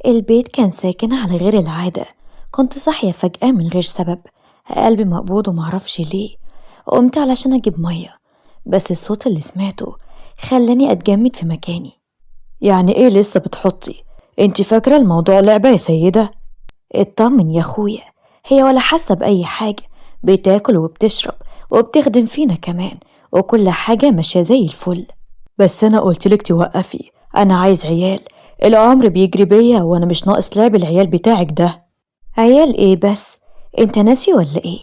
البيت كان ساكن على غير العادة. كنت صاحية فجأة من غير سبب، قلبي مقبوض ومعرفش ليه. قمت علشان أجيب مية، بس الصوت اللي سمعته خلاني أتجمد في مكاني. يعني ايه لسه بتحطي؟ انت فاكرة الموضوع لعبة يا سيدة؟ اطمن يا أخويا، هي ولا حاسة بأي حاجة، بتاكل وبتشرب وبتخدم فينا كمان، وكل حاجة ماشية زي الفل. بس انا قلتلك توقفي، انا عايز عيال. العمر بيجري بيا وانا مش ناقص لعب العيال بتاعك ده. عيال ايه بس؟ انت ناسي ولا ايه؟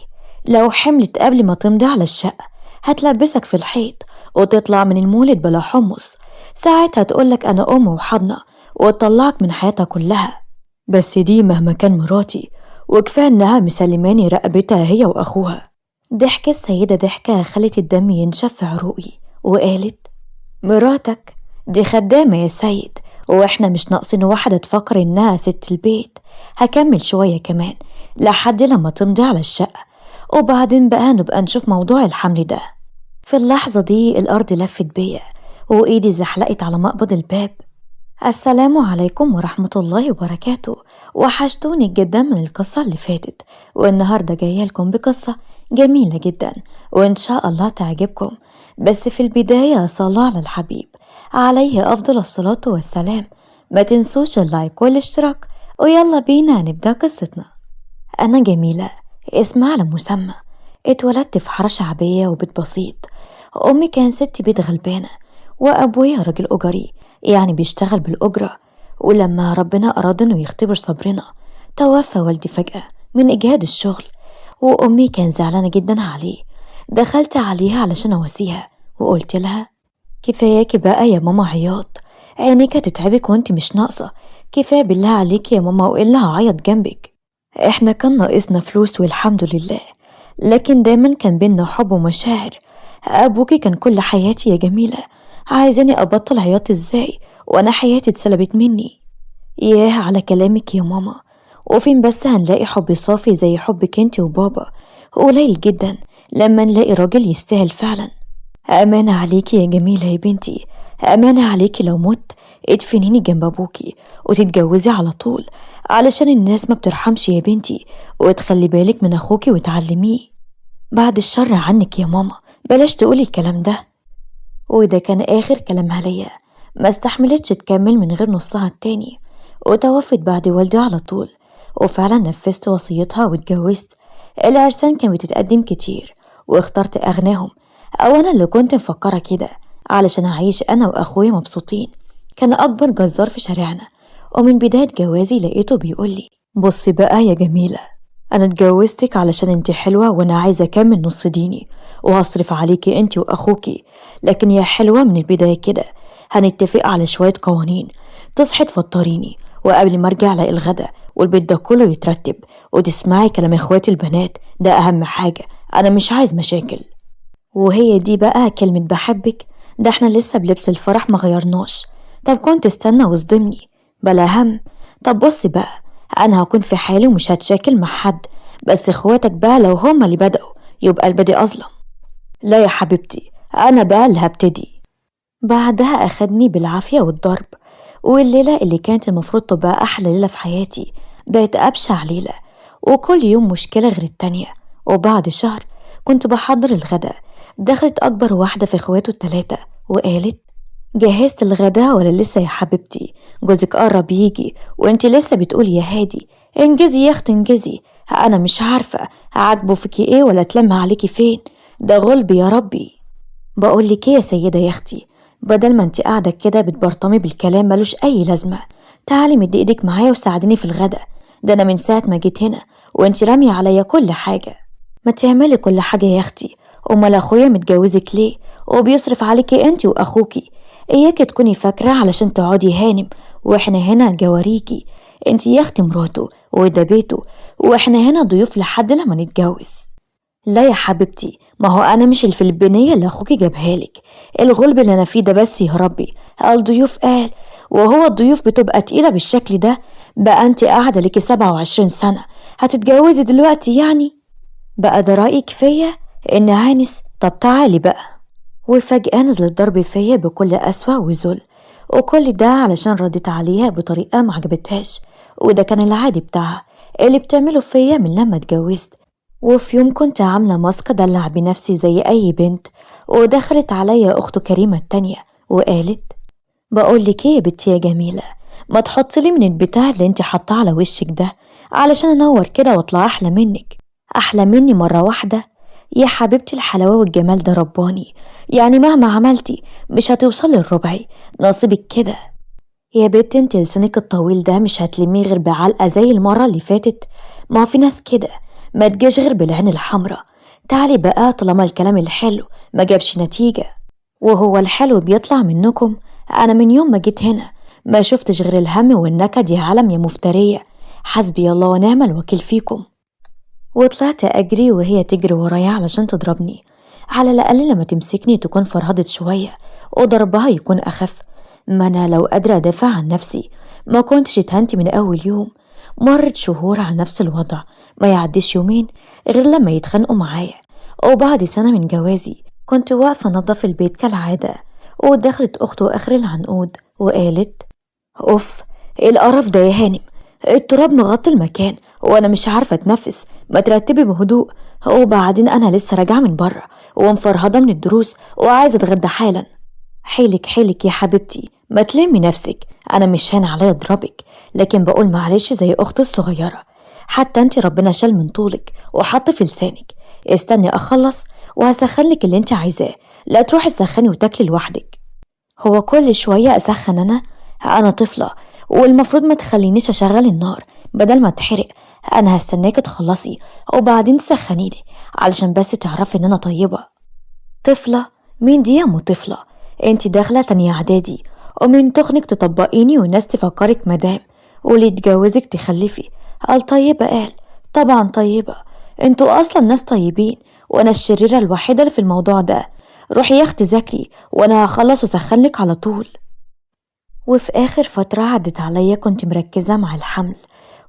لو حملت قبل ما تمضي على الشقة هتلبسك في الحيط وتطلع من المولد بلا حمص. ساعتها تقولك انا ام وحضنة وتطلعك من حياتها كلها. بس دي مهما كان مراتي، وكفاية انها مسلماني رقبتها هي واخوها. ضحكت السيدة ضحكة خلت الدم ينشف في عروقي وقالت: مراتك دي خدامة يا سيد، واحنا مش ناقصين واحدة تفكر انها ست البيت. هكمل شوية كمان لحد لما تمضي على الشقة، وبعدين بقى نبقى نشوف موضوع الحمل ده. في اللحظة دي الأرض لفت بيا وإيدي زحلقت على مقبض الباب. السلام عليكم ورحمة الله وبركاته. وحشتوني جدا من القصة اللي فاتت، والنهاردة جاية لكم بقصة جميلة جدا وإن شاء الله تعجبكم. بس في البداية صلوا على الحبيب عليه أفضل الصلاة والسلام. ما تنسوش اللايك والاشتراك، ويلا بينا نبدأ قصتنا. أنا جميلة، اسم على مسمى. اتولدت في حارة شعبية وبيت بسيط. أمي كان ست بيت غلبانة، وأبويا راجل أجري، يعني بيشتغل بالأجرة. ولما ربنا أراد إنه يختبر صبرنا توفى والدي فجأة من إجهاد الشغل، وأمي كان زعلانة جدا عليه. دخلت عليها علشان أواسيها وقلت لها: كفاياكي بقى يا ماما عياط، عينيك هتتعبك وانت مش ناقصة. كفاية بالله عليك يا ماما، وإلا هعيط جنبك. احنا كان ناقصنا فلوس والحمد لله، لكن دايما كان بينا حب ومشاعر. أبوكي كان كل حياتي يا جميلة، عايزاني أبطل عياط ازاي وأنا حياتي اتسلبت مني؟ ياه على كلامك يا ماما، وفين بس هنلاقي حب صافي زي حبك انت وبابا؟ قليل جدا لما نلاقي راجل يستاهل فعلا. أمانة عليكي يا جميلة يا بنتي، أمانة عليكي لو مت ادفنيني جنب أبوكي وتتجوزي على طول، علشان الناس ما بترحمش يا بنتي. وتخلي بالك من أخوكي وتعلميه. بعد الشر عنك يا ماما، بلاش تقولي الكلام ده. وده كان آخر كلامها ليا. ما استحملتش تكمل من غير نصها التاني، وتوفت بعد والدي على طول. وفعلا نفذت وصيتها واتجوزت. العرسان كان بتتقدم كتير، واخترت أغناهم، أو أنا اللي كنت مفكرة كده، علشان أعيش أنا وأخويا مبسوطين. كان أكبر جزار في شارعنا، ومن بداية جوازي لقيته بيقولي: بصي بقى يا جميلة، انا اتجوزتك علشان انت حلوة وانا عايزة اكمل نص ديني وهصرف عليكي انت واخوكي. لكن يا حلوة من البداية كده هنتفق على شوية قوانين. تصحي تفطريني، وقبل ما ارجع الاقي الغدا والبيت ده كله يترتب، وتسمعي كلام اخواتي البنات، ده اهم حاجة. انا مش عايز مشاكل. وهي دي بقى كلمة بحبك؟ ده احنا لسه بلبس الفرح ما غيرناش. طب كنت استنى واصدمني بلا هم. طب بصي بقى، انا هكون في حالي ومش هتشاكل مع حد، بس اخواتك بقى لو هما اللي بدأوا يبقى البادئ اظلم. لا يا حبيبتي، انا بقى اللي هبتدي. بعدها اخدني بالعافية والضرب، والليلة اللي كانت المفروض تبقى احلى ليلة في حياتي بقت ابشع ليلة، وكل يوم مشكلة غير التانية. وبعد شهر كنت بحضر الغداء، دخلت اكبر واحدة في اخواته التلاتة وقالت: جهزت الغداء ولا لسه يا حبيبتي؟ جوزك قرب يجي وانتي لسه بتقولي يا هادي. انجزي يا اختي انجزي، انا مش عارفة عاجبه فيكي ايه ولا تلمها عليكي فين، ده غلب يا ربي. بقولك ايه يا سيدة يا اختي، بدل ما انتي قاعدة كده بتبرطمي بالكلام ملوش اي لازمة، تعالي مدي ايدك معايا وساعديني في الغداء. ده انا من ساعة ما جيت هنا وانتي رامية عليا كل حاجة. ما تعملي كل حاجة يا اختي، امال اخويا متجوزك ليه وبيصرف عليكي انتي واخوكي؟ اياكي تكوني فاكرة علشان تقعدي هانم واحنا هنا جواريكي. انتي يا اختي مراته وده بيته، واحنا هنا ضيوف لحد لما نتجوز. لا يا حبيبتي، ما هو انا مش الفلبينية اللي اخوكي جابهالك. الغلب اللي انا فيه ده بس يا ربي، الضيوف قال، وهو الضيوف بتبقى تقيلة بالشكل ده؟ بقى انتي قاعدة ليكي 27 سنة، هتتجوزي دلوقتي يعني؟ بقى ده رأيك فيا إن عانس؟ طب تعالي بقى. وفجأة نزل الضرب فيا بكل قسوة وذل، وكل ده علشان رديت عليها بطريقة معجبتهاش، وده كان العادي بتاعها اللي بتعمله فيا من لما اتجوزت. وفي يوم كنت عاملة ماسك أدلع بنفسي زي أي بنت، ودخلت عليا أخته كريمة التانية وقالت: بقولك ايه يا بنتي يا جميلة، ما تحطلي من البتاع اللي انت حاطاه على وشك ده علشان انور كده واطلع احلى منك، احلى مني مرة واحدة. يا حبيبتي الحلاوة والجمال ده رباني، يعني مهما عملتي مش هتوصلي لربعي، نصيبك كده. يا بنت انت لسانك الطويل ده مش هتلميه غير بعلقة زي المرة اللي فاتت، ما في ناس كده ما تجيش غير بالعين الحمرا. تعالي بقى طالما الكلام الحلو ما جابش نتيجة، وهو الحلو بيطلع منكم. انا من يوم ما جيت هنا ما شفتش غير الهم والنكد يا عالم يا مفترية، حسبي الله ونعم الوكيل فيكم. وطلعت اجري وهي تجري ورايا علشان تضربني، على الاقل لما تمسكني تكون فرهدت شوية وضربها يكون اخف. ما انا لو قادرة ادافع عن نفسي ما كنتش اتهنت من اول يوم. مرت شهور على نفس الوضع، ما يعديش يومين غير لما يتخانقوا معايا. وبعد سنة من جوازي كنت واقفة انضف البيت كالعادة، ودخلت اخته اخر العنقود وقالت: اوف، ايه القرف ده يا هانم، التراب مغطي المكان وانا مش عارفة اتنفس، ما ترتبي بهدوء. وبعدين انا لسه راجعة من بره ومفرهدة من الدروس وعايزة اتغدى حالا. حيلك حيلك يا حبيبتي، ما تلمي نفسك، انا مش هان عليا اضربك، لكن بقول معلش زي اختي الصغيرة. حتى انت ربنا شال من طولك وحط في لسانك. استني اخلص وهسخنلك اللي انت عايزاه، لا تروحي تسخني وتاكلي لوحدك. هو كل شوية اسخن انا طفلة، والمفروض ما تخلينيش اشغل النار بدل ما اتحرق. انا هستناك تخلصي وبعدين تسخنيلي علشان بس تعرفي ان انا طيبة. طفلة؟ مين دي يا ام طفلة؟ انتي داخلة تانية اعدادي، ومن تخنك تطبقيني والناس تفكرك مدام، واللي يتجوزك تخلفي. قال طيبة؟ قال طبعا طيبة، انتوا اصلا ناس طيبين وانا الشريرة الوحيدة اللي في الموضوع ده. روحي يا اختي ذاكري وانا هخلص وسخنلك على طول. وفي اخر فترة عدت عليا كنت مركزة مع الحمل،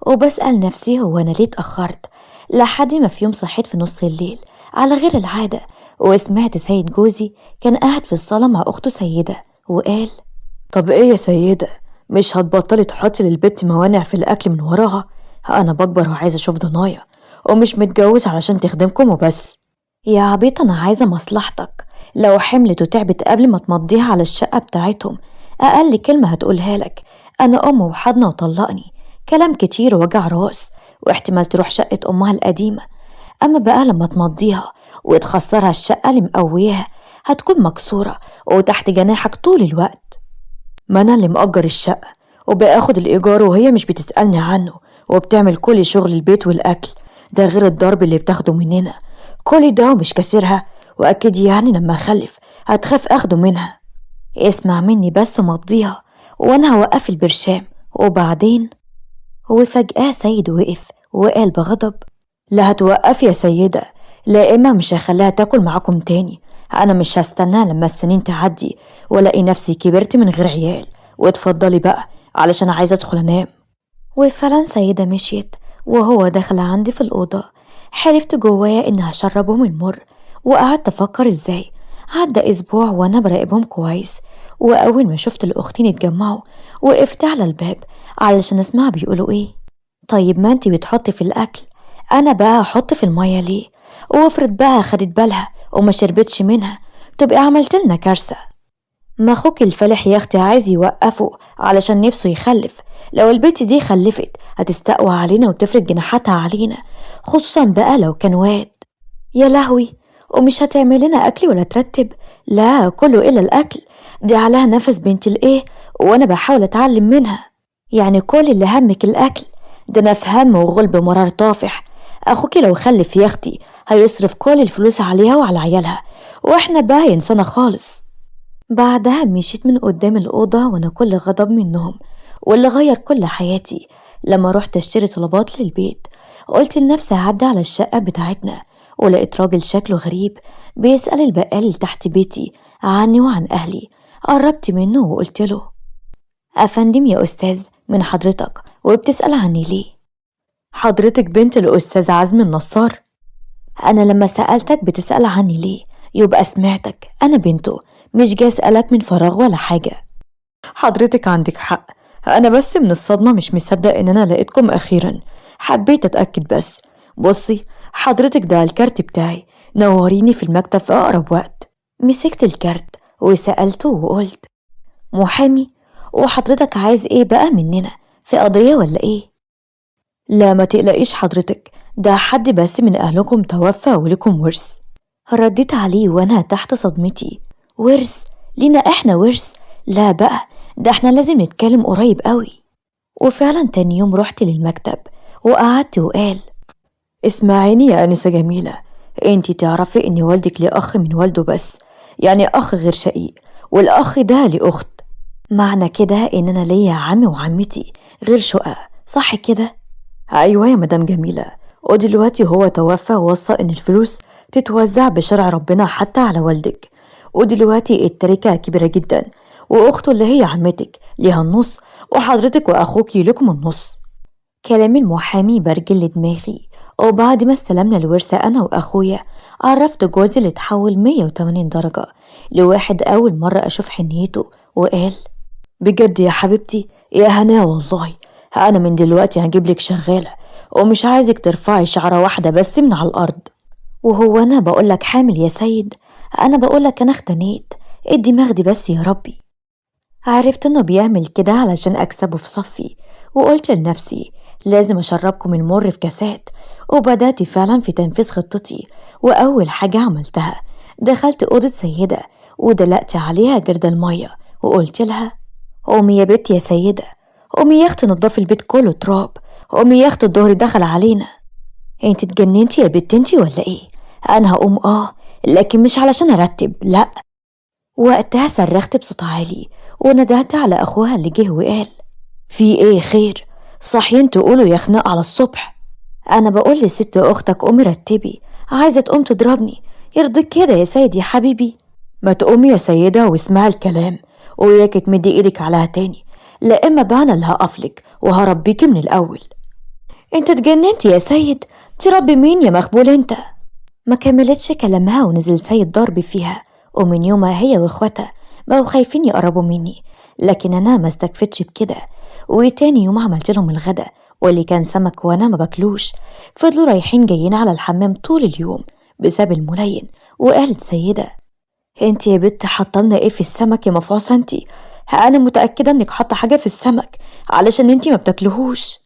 وبسأل نفسي هو انا ليه اتأخرت، لحد ما في يوم صحيت في نص الليل على غير العادة، وسمعت سيد جوزي كان قاعد في الصالة مع أخته سيدة وقال: طب ايه يا سيدة، مش هتبطلي تحطي للبت موانع في الأكل من وراها؟ أنا بكبر وعايزة أشوف ضنايا، ومش متجوز علشان تخدمكم وبس. يا عبيط أنا عايزة مصلحتك، لو حملت وتعبت قبل ما تمضيها على الشقة بتاعتهم أقل كلمة هتقولها لك: أنا أم وحضنة وطلقني. كلام كتير ووجع راس، واحتمال تروح شقة أمها القديمة. أما بقى لما تمضيها وتخسرها الشقة اللي مقوياها هتكون مكسورة وتحت جناحك طول الوقت. ما أنا اللي مأجر الشقة وباخد الإيجار وهي مش بتسألني عنه، وبتعمل كل شغل البيت والأكل، ده غير الضرب اللي بتاخده مننا. كل ده ومش كسرها، وأكيد يعني لما أخلف هتخاف أخده منها. اسمع مني بس ومضيها وأنا هوقف البرشام. وبعدين وفجأة سيد وقف وقال بغضب: لا هتوقفي يا سيدة، لا إما مش هخليها تاكل معاكم تاني. أنا مش هستنى لما السنين تعدي ولاقي نفسي كبرت من غير عيال، واتفضلي بقى علشان عايزة أدخل أنام. وفعلا سيدة مشيت، وهو دخل عندي في الأوضة. حلفت جوايا إنها شربهم المر، وقعدت أفكر إزاي. عدى أسبوع وأنا براقبهم كويس، وأول ما شفت الأختين اتجمعوا وقفت على الباب علشان أسمع بيقولوا إيه. طيب ما انتي بتحطي في الأكل، أنا بقى أحط في المية ليه؟ وافرض بقى خدت بالها وما شربتش منها، تبقى عملتلنا كارثة. ما أخوك الفالح يا أختي عايز يوقفه علشان نفسه يخلف. لو البنت دي خلفت هتستقوى علينا وتفرد جناحاتها علينا، خصوصا بقى لو كان واد. يا لهوي، ومش هتعمل لنا أكل ولا ترتب؟ لا كله إلا الأكل، دي عليها نفس بنت الإيه، وأنا بحاول أتعلم منها. يعني كل اللي همك الأكل؟ ده أنا في هم وغلب مرار طافح. أخوكي لو خلف يا أختي هيصرف كل الفلوس عليها وعلى عيالها، وإحنا بقى ينسانا خالص. بعدها مشيت من قدام الأوضة وأنا كل غضب منهم، واللي غير كل حياتي لما رحت اشتري طلبات للبيت. قلت لنفسي هعدي على الشقة بتاعتنا، ولقيت راجل شكله غريب بيسأل البقال اللي تحت بيتي عني وعن أهلي. قربت منه وقلت له: أفندم يا أستاذ، من حضرتك وبتسأل عني ليه؟ حضرتك بنت الأستاذ عزمي النصار؟ أنا لما سألتك بتسأل عني ليه يبقى سمعتك، أنا بنته، مش جاي أسألك من فراغ ولا حاجة. حضرتك عندك حق، أنا بس من الصدمة مش مصدق إن أنا لقيتكم أخيرا. حبيت أتأكد بس. بصي حضرتك ده الكارت بتاعي، نوريني في المكتب في أقرب وقت. مسكت الكارت وسألته وقلت: محامي؟ وحضرتك عايز ايه بقى مننا؟ في قضية ولا ايه؟ لا ما تقلقيش حضرتك، ده حد بس من أهلكم توفى ولكم ورث. رديت عليه وانا تحت صدمتي: ورث؟ لينا احنا ورث؟ لا بقى، ده احنا لازم نتكلم قريب قوي. وفعلا تاني يوم رحت للمكتب وقعدت وقال: اسمعيني يا أنسة جميلة، انتي تعرفي ان والدك ليه أخ من والده بس، يعني أخ غير شقيق، والأخ ده ليه أخت. معنى كده ان انا ليا عمي وعمتي غير شقق، صح كده؟ أيوة يا مدام جميلة، ودلوقتي هو توفى ووصى إن الفلوس تتوزع بشرع ربنا حتى على والدك، ودلوقتي التركة كبيرة جدا، وأخته اللي هي عمتك ليها النص، وحضرتك وأخوكي لكم النص. كلام المحامي برجل دماغي، وبعد ما استلمنا الورثة أنا وأخويا عرفت جوزي اللي اتحول 180 درجة لواحد أول مرة أشوف حنيته، وقال: بجد يا حبيبتي يا هنا والله، أنا من دلوقتي هجيبلك شغالة، ومش عايزك ترفعي شعرة واحدة بس من على الأرض. وهو أنا بقولك حامل يا سيد؟ أنا بقولك أنا اختنيت، الدماغ دي بس يا ربي. عرفت إنه بيعمل كده علشان أكسبه في صفي، وقلت لنفسي لازم أشربكم المر في كاسات، وبدأت فعلا في تنفيذ خطتي. وأول حاجة عملتها دخلت أوضة سيدة ودلقت عليها جرد المية وقلت لها: قومي يا بنت يا سيدة، قومي يا اختي نضفي البيت كله تراب، قومي يا اختي الظهر دخل علينا. انت اتجننتي يا بنت انتي ولا ايه؟ انا هقوم لكن مش علشان ارتب، لا. وقتها صرخت بصوت عالي وندهت على اخوها اللي جه وقال: في ايه خير؟ صاحيين تقولوا يا خناق على الصبح؟ انا بقول لست اختك قومي رتبي، عايزه تقوم تضربني، يرضيك كده يا سيد يا حبيبي؟ ما تقومي يا سيدة واسمعي الكلام، وياك تمدي ايدك عليها تاني، لا اما بقى انا اللي هقفلك وهربيكي من الاول. انت اتجننت يا سيد، تربي مين يا مخبول انت؟ ما كملتش كلامها ونزل سيد ضرب فيها، ومن يومها هي واخواتها بقوا خايفين يقربوا مني. لكن انا ما استكفتش بكده، وتاني يوم عملت لهم الغدا واللي كان سمك وانا ما باكلوش. فضلوا رايحين جايين على الحمام طول اليوم بسبب الملين. وقالت سيدة: انت يا بنت حاطلنا ايه في السمك يا مفعوصة انت؟ انا متأكدة انك حاطة حاجة في السمك علشان انت ما بتاكلهوش.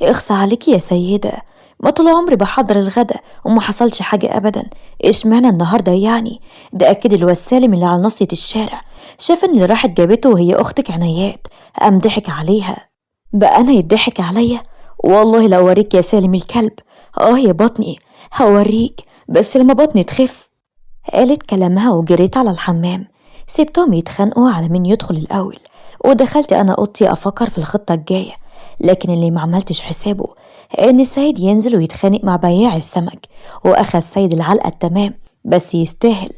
اخصى عليكي يا سيدة، ما طول عمري بحضر الغدا وما حصلش حاجة ابدا، اشمعنى النهاردة يعني؟ ده اكيد الواد سالم اللي على ناصية الشارع شاف ان اللي راحت جابته وهي اختك عنايات، قام ضحك عليها. بقى انا يضحك عليا؟ والله لو اوريك يا سالم الكلب، يا بطني هوريك، بس لما بطني تخف. قالت كلامها وجريت على الحمام، سبتهم يتخانقوا على مين يدخل الاول، ودخلت انا اوضتي افكر في الخطة الجاية. لكن اللي ما عملتش حسابه ان السيد ينزل ويتخانق مع بياع السمك، واخذ السيد العلقة التمام بس يستاهل.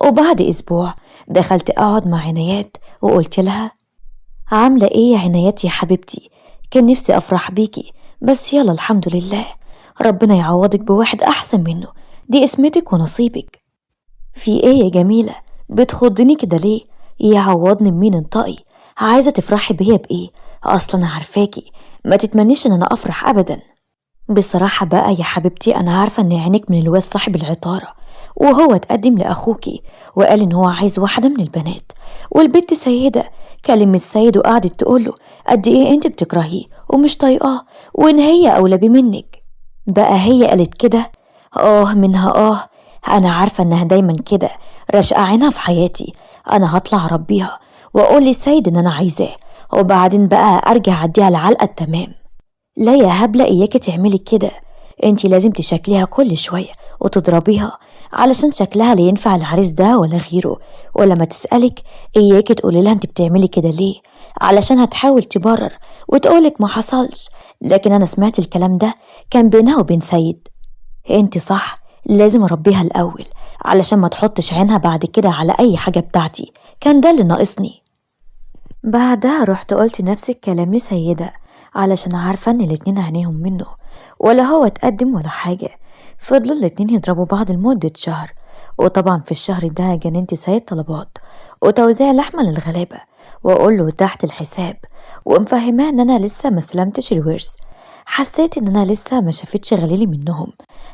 وبعد اسبوع دخلت اقعد مع عنايات وقلت لها: عاملة ايه يا عنايات يا حبيبتي؟ كان نفسي افرح بيكي، بس يلا الحمد لله، ربنا يعوضك بواحد احسن منه، دي اسمتك ونصيبك. في ايه يا جميلة؟ بتخضني كده ليه؟ يعوضني بمين؟ انطقي، عايزة تفرحي بيا بايه؟ اصلا عارفاكي ما تتمنيش ان انا افرح ابدا. بصراحة بقى يا حبيبتي انا عارفة ان عينك من الواد صاحب العطارة، وهو اتقدم لاخوكي وقال ان هو عايز واحدة من البنات، والبنت سيدة كلمت سيد وقعدت تقوله قد ايه انت بتكرهيه ومش طايقاه، وان هي اولى بيه منك. بقى هي قالت كده؟ منها انا عارفة انها دايما كده رشقة عينها في حياتي. انا هطلع اربيها واقول للسيد ان انا عايزاه، وبعدين بقى ارجع اديها العلقة التمام. لا يا هبلة اياكي تعملي كده، انتي لازم تشكليها كل شوية وتضربيها علشان شكلها لا ينفع العريس ده ولا غيره. ولما تسألك اياكي تقولي لها انت بتعملي كده ليه، علشان هتحاول تبرر وتقولك ما حصلش، لكن انا سمعت الكلام ده كان بينها وبين سيد. انت صح، لازم اربيها الاول علشان ما تحطش عينها بعد كده على اي حاجة بتاعتي، كان ده اللي ناقصني. بعدها رحت قلت نفس الكلام لسيدة علشان عارفة ان الاتنين عينيهم منه، ولا هو اتقدم ولا حاجة. فضلوا الاتنين يضربوا بعض لمدة شهر، وطبعا في الشهر ده جننت سيد طلبات وتوزيع لحمة للغلابة، وأقول له تحت الحساب، ومفهماه إن أنا لسه ما سلمتش الورث. حسيت إن أنا لسه ما شافتش غليلي منهم،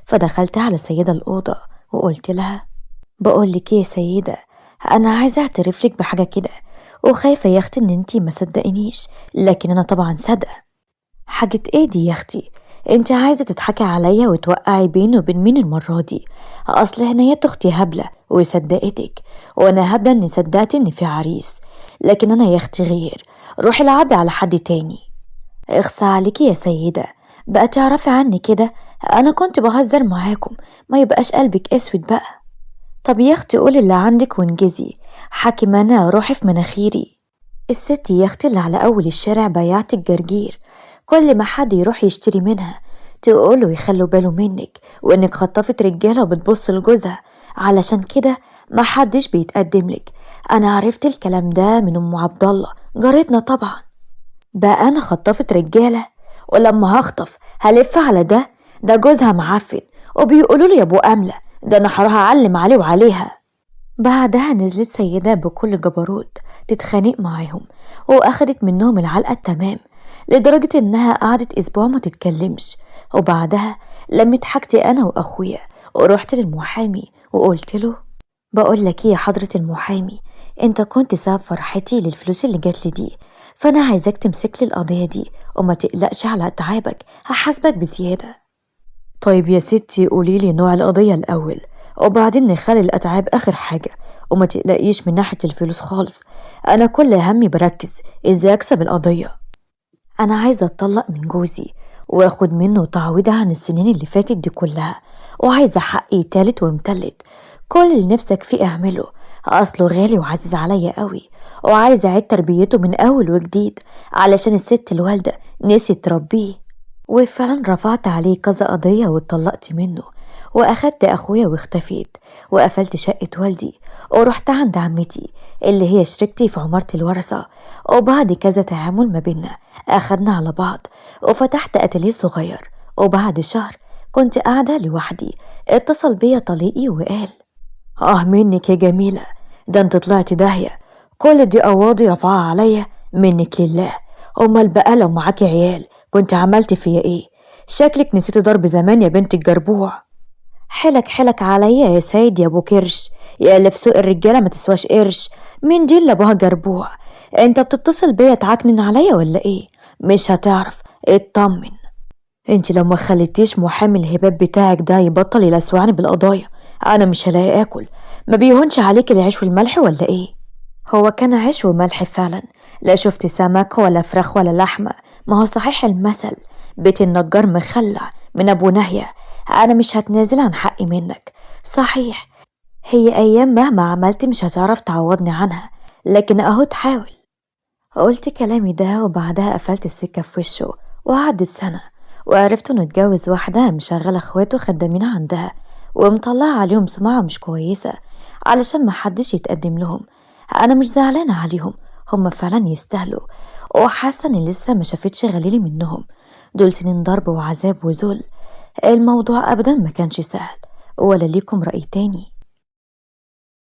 فدخلت على سيدة الأوضة وقلت لها: بقولك إيه يا سيدة، أنا عايزة أعترف لك بحاجة كده، وخايفة يا أختي إن انتي ما صدقينيش، لكن أنا طبعا صادقة. حاجة إيه دي يا أختي؟ انتي عايزة تضحكي عليا وتوقعي بيني وبين مين المرة دي؟ أصل هنية أختي هبلة وصدقتك، وأنا هبلة إني صدقت إن في عريس، لكن أنا يا أختي غير. روحي العبي على حد تاني. اخصى عليكي يا سيدة، بقى تعرفي عني كده؟ أنا كنت بهزر معاكم، ما يبقاش قلبك أسود بقى. طب يا أختي قولي اللي عندك وانجزي، حكي أنا روحي في مناخيري. الست يا أختي اللي على أول الشارع بياعة الجرجير، كل ما حد يروح يشتري منها تقوله يخلوا باله منك، وإنك خطفت رجالة وبتبص لجوزها، علشان كده ما حدش بيتقدم لك. أنا عرفت الكلام ده من أم عبد الله جارتنا طبعا. بقى أنا خطفت رجالة؟ ولما هخطف هلف على ده جوزها معفن، وبيقولوا لي يا أبو أملة ده أنا هروح أعلم عليه وعليها. بعدها نزلت سيدة بكل جبروت تتخانق معاهم، وأخدت منهم العلقة التمام، لدرجة إنها قعدت أسبوع ما تتكلمش. وبعدها لمت حاجتي أنا وأخويا ورحت للمحامي وقلت له: بقول لك إيه يا حضرة المحامي، أنت كنت سبب فرحتي للفلوس اللي جات لي دي، فأنا عايزاك تمسك لي القضية دي وما تقلقش على أتعابك، هحاسبك بزيادة. طيب يا ستي قوليلي نوع القضية الأول، وبعدين نخلي الأتعاب آخر حاجة، وما تقلقيش من ناحية الفلوس خالص، أنا كل همي بركز إزاي أكسب القضية. أنا عايزة أتطلق من جوزي وأخد منه تعويض عن السنين اللي فاتت دي كلها، وعايزة حقي تالت ومتلت. كل اللي نفسك فيه أعمله، أصله غالي وعزيز عليا قوي، وعايزة أعيد تربيته من أول وجديد، علشان الست الوالدة نسيت تربيه. وفعلا رفعت عليه كذا قضية واتطلقت منه، وأخدت أخويا واختفيت، وقفلت شقة والدي ورحت عند عمتي اللي هي شريكتي في عمارة الورثة. وبعد كذا تعامل ما بينا أخدنا على بعض، وفتحت أتelier صغير. وبعد شهر كنت قاعدة لوحدي، اتصل بيا طليقي وقال: منك يا جميلة، ده انت طلعت داهية، كل دي قواضي رفعها عليا منك لله. امال بقى لو معاكي عيال كنت عملت فيا ايه؟ شكلك نسيتي ضرب زمان يا بنت الجربوع. حلك عليا يا سيد يا ابو كرش، يا اللي في سوق الرجاله ما تسواش قرش. مين دي اللي ابوها جربوع؟ انت بتتصل بيا تعكنن عليا ولا ايه؟ مش هتعرف، اطمن. انت لو ما خليتيش محامي الهباب بتاعك ده يبطل يلسوعني بالقضايا، انا مش هلاقي اكل. ما بيهونش عليك العيش والملح ولا ايه؟ هو كان عيش وملح فعلا، لا شفت سمك ولا فراخ ولا لحمة. ما هو صحيح المثل: بيت النجار مخلع من ابو نهية. انا مش هتنازل عن حقي منك. صحيح هي ايام مهما عملت مش هتعرف تعوضني عنها، لكن اهو تحاول. قلت كلامي ده وبعدها قفلت السكة في وشه. وعدت سنة وعرفت انه اتجوز واحدة مشغلة اخواته خدامين عندها، ومطلعة عليهم سمعة مش كويسة علشان محدش يتقدم لهم. انا مش زعلانة عليهم، هم فعلا يستاهلوا، وحاسة اني لسه ما شافتش غليلي منهم. دول سنين ضرب وعذاب وذل، الموضوع ابدا ما كانش سهل. ولا ليكم رأي تاني؟